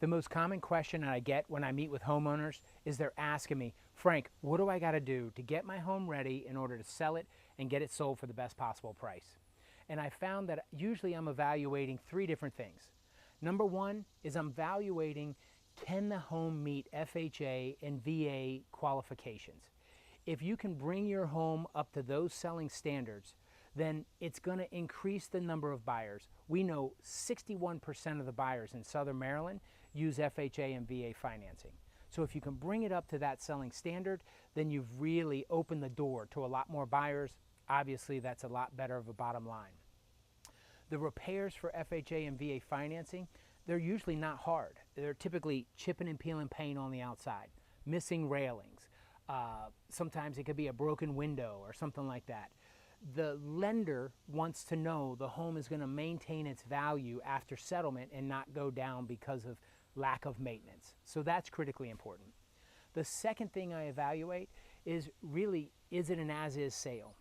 The most common question I get when I meet with homeowners is they're asking me, Frank, what do I got to do to get my home ready in order to sell it and get it sold for the best possible price? And I found that usually I'm evaluating three different things. Number one is I'm evaluating, can the home meet FHA and VA qualifications? If you can bring your home up to those selling standards, then it's going to increase the number of buyers. We know 61% of the buyers in Southern Maryland use FHA and VA financing. So if you can bring it up to that selling standard, then you've really opened the door to a lot more buyers. Obviously, that's a lot better of a bottom line. The repairs for FHA and VA financing, they're usually not hard. They're typically chipping and peeling paint on the outside, missing railings. Sometimes it could be a broken window or something like that. The lender wants to know the home is going to maintain its value after settlement and not go down because of lack of maintenance. So that's critically important. The second thing I evaluate is really, is it an as-is sale?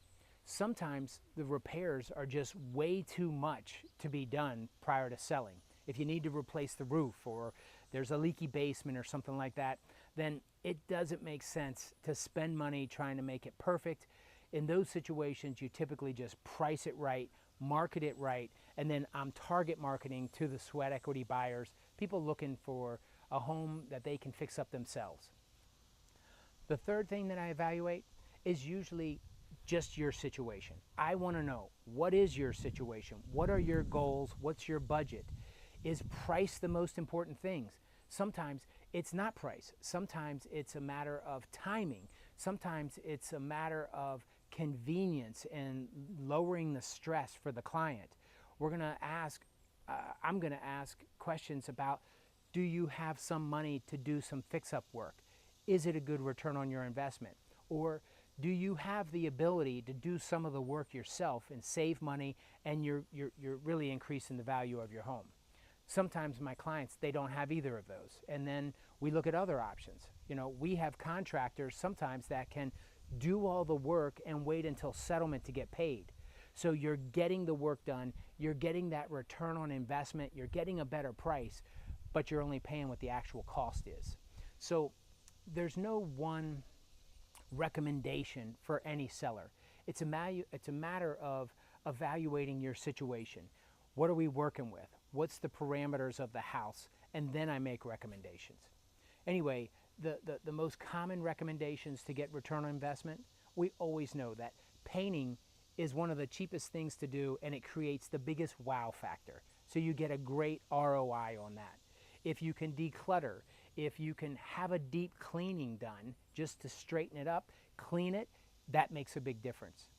Sometimes the repairs are just way too much to be done prior to selling. If you need to replace the roof or there's a leaky basement or something like that, then it doesn't make sense to spend money trying to make it perfect. In those situations, you typically just price it right, market it right, and then I'm target marketing to the sweat equity buyers, people looking for a home that they can fix up themselves. The third thing that I evaluate is usually just your situation. I want to know, what is your situation? What are your goals? What's your budget? Is price the most important things? Sometimes it's not price. Sometimes it's a matter of timing. Sometimes it's a matter of convenience and lowering the stress for the client. I'm going to ask questions about, do you have some money to do some fix-up work? Is it a good return on your investment? Or do you have the ability to do some of the work yourself and save money, and you're really increasing the value of your home? Sometimes my clients, they don't have either of those. And then we look at other options. You know, we have contractors sometimes that can do all the work and wait until settlement to get paid. So you're getting the work done, you're getting that return on investment, you're getting a better price, but you're only paying what the actual cost is. So there's no one recommendation for any seller. It's a matter of evaluating your situation. What are we working with? What's the parameters of the house? And then I make recommendations. Anyway, the most common recommendations to get return on investment, we always know that painting is one of the cheapest things to do, and it creates the biggest wow factor. So you get a great ROI on that. If you can declutter, if you can have a deep cleaning done just to straighten it up, clean it, that makes a big difference.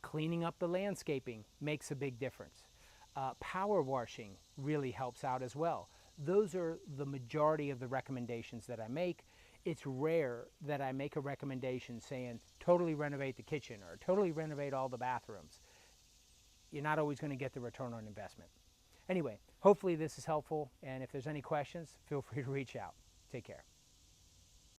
Cleaning up the landscaping makes a big difference. Power washing really helps out as well. Those are the majority of the recommendations that I make. It's rare that I make a recommendation saying totally renovate the kitchen or totally renovate all the bathrooms. You're not always going to get the return on investment. Anyway, hopefully this is helpful, and if there's any questions, feel free to reach out. Take care.